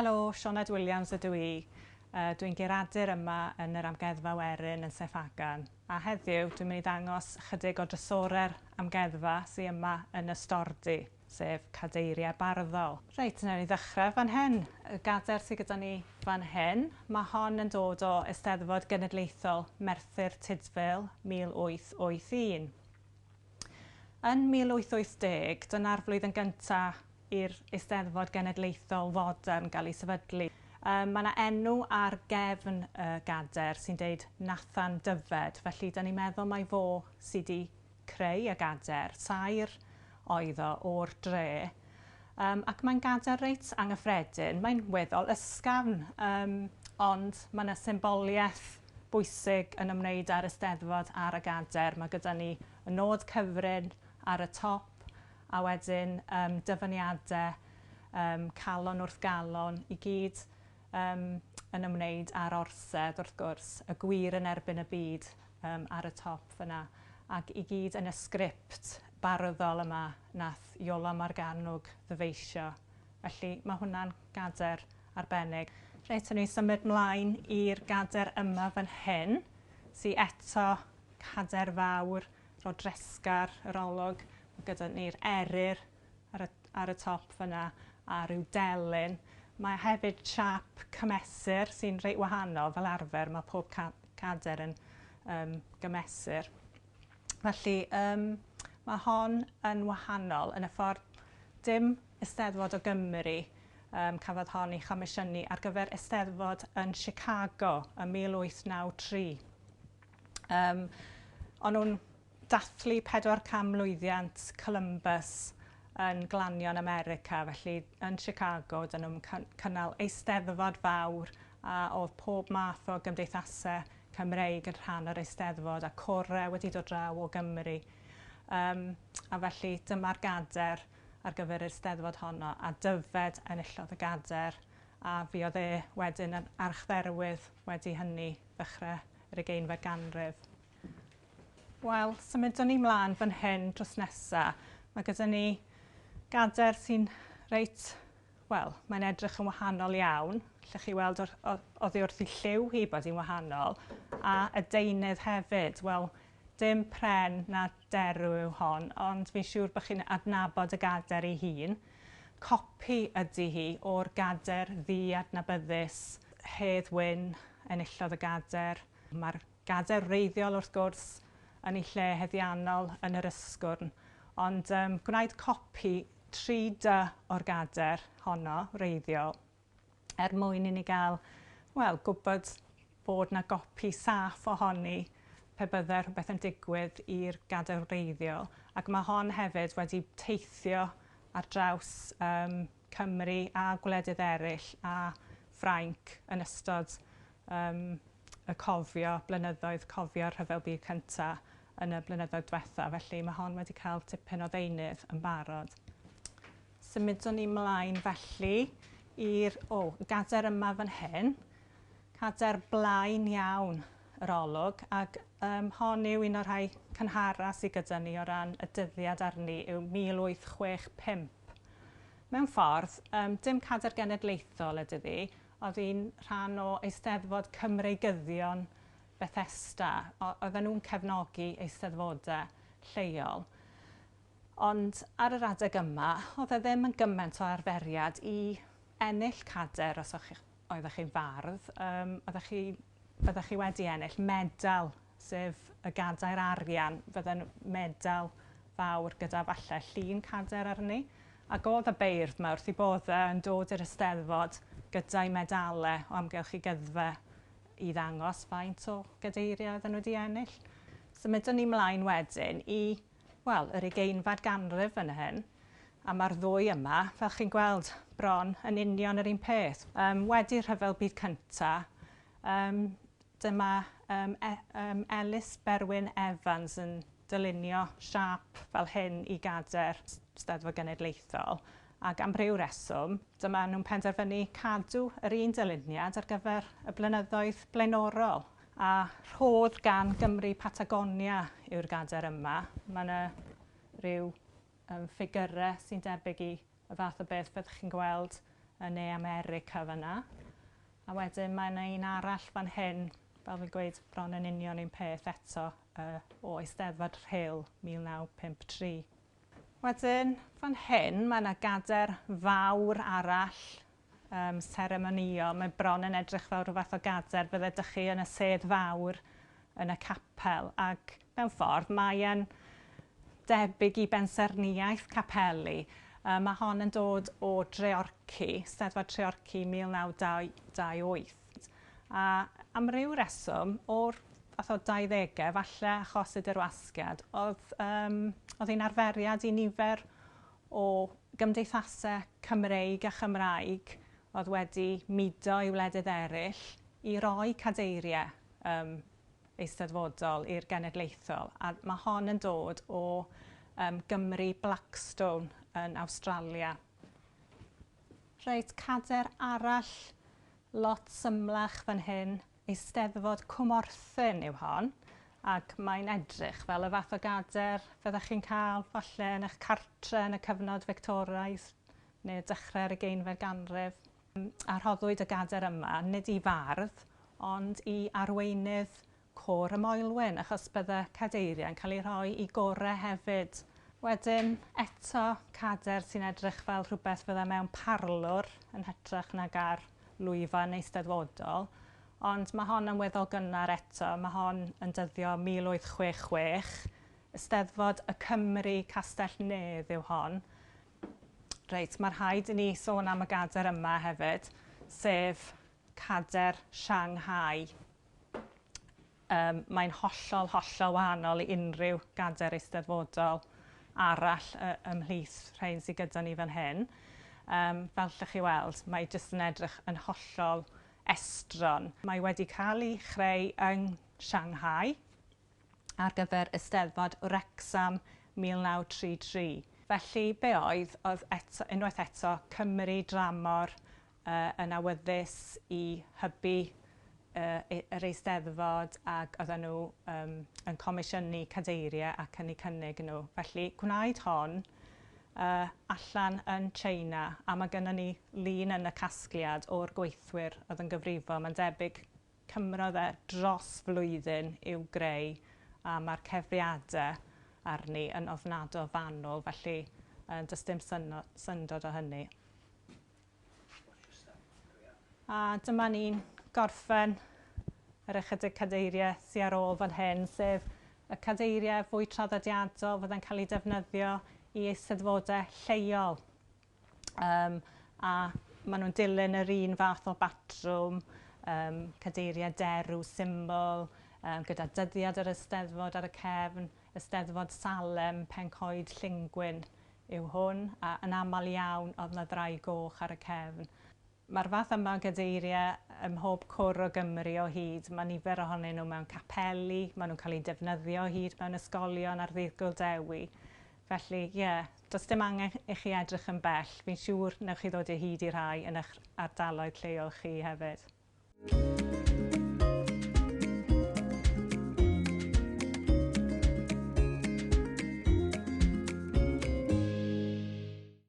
Helo, Sioned Williams ydw i. Dwi'n geiriadur yma yn yr amgueddfa Werin yn Seffagan. A heddiw dwi'n mynd i ddangos chydig o drysorau'r amgueddfa sydd yma yn y Stordy, sef Cadeiriau Barddol. Reit, nawr i ddechrau fan hyn. Y gadair sydd gyda ni fan hyn, mae hon yn dod o Eisteddfod Genedlaethol Merthyr Tydfil 1881. Yn 1880, dyna'r flwyddyn gyntaf i'r Eisteddfod Genedlaethol fodern gael ei sefydlu. Mae yna enw ar gefn y gadair sy'n deud Nathan Dyfed, felly da ni'n meddwl mai fo sydd wedi creu y gadair, sair oedd o o'r dre. Ac mae'n gadair reit anghyffredin, mae'n weddol ysgafn, ond mae yna symboliaeth bwysig yn ymwneud â'r Eisteddfod ar y gadair. Mae gyda ni y nod cyfrin ar y top, a wedyn dyfyniadau calon wrth galon i gyd yn ymwneud â'r orsedd wrth gwrs, y gwir yn erbyn y byd ar y top fyna, ac i gyd yn y sgript barddol yma nath Iolo Morgannwg ddyfeisio. Felly mae hwnna'n gadair arbennig. Reit, ni symud mlaen i'r gadair yma fan hyn, sydd eto cadair fawr, rodresgar, yr olwg. Gyda ni'r eryr ar y top fyna a rhyw delyn. Mae hefyd siap cymesur sy'n reit wahanol fel arfer. Mae pob cadair yn gymesur. Felly mae hon yn wahanol yn y ffordd dim Eisteddfod o Gymru cafodd hon ei chomisiynu ar gyfer Eisteddfod yn Chicago ym 1893. Ond nhw'n dathlu 400 mlwyddiant Columbus yn glanion America, felly yn Chicago dyn nhw'n cynnal Eisteddfod fawr a oedd pob math o gymdeithasau Cymreig yn rhan o'r Eisteddfod a corau wedi dod draw o Gymru. A felly dyma'r gadair ar gyfer yr Eisteddfod honno a Dyfed enillodd y gadair a fi oedd wedyn yn archdderwydd wedi hynny ddechrau yr 20fed ganrif. Wel, symudwn ni mlaen fan hyn dros nesaf. Mae gyda ni gadair sy'n reit, wel, mae'n edrych yn wahanol iawn. Allwch chi weld oddi wrth i lliw hi bod hi'n wahanol. A y deunydd hefyd, wel, dim pren na derw yw hon, ond fi'n siŵr bod chi'n adnabod y gadair ei hun. Copi ydy hi o'r gadair ddi-adnabyddus Hedd Wyn enillodd y gadair. Mae'r gadair wreiddiol wrth gwrs yn ei lle heddiannol yn yr ysgwrn. Ond gwnaed copi 3D o'r gadair honno, wreiddiol, mwyn i ni gael, wel, gwybod bod yna gopi saff ohoni pe bydde rhywbeth yn digwydd i'r gadair wreiddiol. Ac mae hon hefyd wedi teithio ar draws Cymru a gwledydd eraill a Ffrainc yn ystod blynyddoedd cofio'r Rhyfel Byd Cyntaf yn y blynyddoedd diwethaf, felly mae hon wedi cael tipyn o ddeunydd yn barod. Symudwn ni mlaen felly i'r gadair yma fan hyn. Cadair blaen iawn yr olwg, ac hon yw un o'r rhai cynhara sydd gyda ni o ran y dyddiad arni yw 1865. Mewn ffordd, dim cadair genedlaethol ydy ddi, oedd hi'n rhan o Eisteddfod Cymreigyddion Bethesda. Oedden nhw'n cefnogi eisteddfodau lleol. Ond ar yr adeg yma, oedd ddim yn gymaint o arferiad i ennill cadair os oeddech chi'n fardd. Byddech chi wedi ennill medal, sef y gadair arian. Fydden medal fawr gyda falle llun cadair arni. Ac oedd y beirdd yma wrth i bodd yn dod i'r Eisteddfod gyda'i medalau o amgylch i gyddfa i ddangos faint o gadeiriau oedden nhw wedi ennill. Symudwn ni mlaen wedyn i, wel, yr 20fed ganrif yn hyn. A mae'r ddwy yma, fel chi'n gweld, bron yn union yr un peth. Wedi'r Rhyfel Byd Cyntaf, dyma Ellis Berwyn Evans yn dylunio siap fel hyn i gadair Eisteddfod Genedlaethol. Ac am ryw reswm, dyma nhw'n penderfynu cadw yr un dyluniad ar gyfer y blynyddoedd blaenorol. A rhodd gan Gymru Patagonia yw'r gadair yma. Mae yna rhyw ffigurau sy'n debyg i y fath o beth fyddwch chi'n gweld yn Ne America fyna. A wedyn mae yna un arall fan hyn, fel fi'n gweud, bron yn union un peth eto o Eisteddfod Rhyl 1953. Wedyn, fan hyn mae yna gader fawr arall, seremonio. Mae bron yn edrych fel rhywbeth o gader fydde dych chi yn y sedd fawr yn y capel. Ac mewn ffordd mae e'n debyg i bensaerniaeth capeli. Mae hon yn dod o Dreorci, Steddfod Treorci 1928. A am ryw reswm, o'r fath o 20au, falle achos y dirwasgiad, oedd hi'n arferiad i nifer o gymdeithasau Cymreig a Chymraeg oedd wedi mudo i wledydd eraill i roi cadeiriau eisteddfodol i'r genedlaethol. A mae hon yn dod o Gymru Blackstone yn Awstralia. Reit, cader arall lot symlach fan hyn, Eisteddfod Cwmorthyn yw hon, ac mae'n edrych fel y fath o gader fyddwch chi'n cael falle yn eich cartre yn y cyfnod Victoriaidd neu dechrau'r 20fed ganrif. A rhoddwyd y gader yma nid i fardd, ond i arweinydd Côr y Moelwyn, achos bydde cadeiriau'n cael ei rhoi i gorau hefyd. Wedyn, eto cader sy'n edrych fel rhywbeth fydde mewn parlwr yn hytrach nag ar lwyfan eisteddfodol, ond mae hon yn weddol gynnar eto. Mae hon yn dyddio 1866. Eisteddfod y Cymru Castell Nedd yw hon. Reit, mae'n rhaid i ni sôn am y gader yma hefyd, sef cader Shanghai. Mae'n hollol wahanol i unrhyw gader eisteddfodol arall ymhlith rhain sydd gyda ni fan hyn. Fel allwch chi weld, mae jyst yn edrych yn hollol estron. Mae wedi cael ei chreu yn Shanghai ar gyfer Eisteddfod Wrecsam 1933. Felly be oedd unwaith eto Cymru dramor yn awyddus i hybu yr Eisteddfod ac oedden nhw yn comisiynu cadeiriau ac yn eu cynnig nhw. Felly gwnaed hon allan yn China, a mae gennym ni lun yn y casgliad o'r gweithwyr oedd yn gyfrifol. Mae'n debyg cymrodd e dros flwyddyn i'w greu, a mae'r cefriadau arni yn ofnadw o fanwl, felly does dim syndod o hynny. A dyma ni'n gorffen yr ychydig cadeiriau sydd ar ôl fan hyn, sef y cadeiriau fwy traddodiadol fydde'n cael ei defnyddio i eisteddfodau lleol. A maen nhw'n dilyn yr un fath o batrwm, cadeiriau derw syml, gyda dyddiad yr Eisteddfod ar y cefn, Eisteddfod Salem, Pencoed Llingwyn yw hwn, a yn aml iawn oedd yna ddraig goch ar y cefn. Mae'r fath yma o gadeiriau ym mhob cwr o Gymru o hyd. Mae nifer ohonyn nhw mewn capeli, maen nhw'n cael eu defnyddio o hyd mewn ysgolion ar ddydd Gyldewi. Felly, does dim angen i chi edrych yn bell. Fi'n siŵr newch chi ddod o hyd i rai yn eich ardaloedd lleol chi hefyd.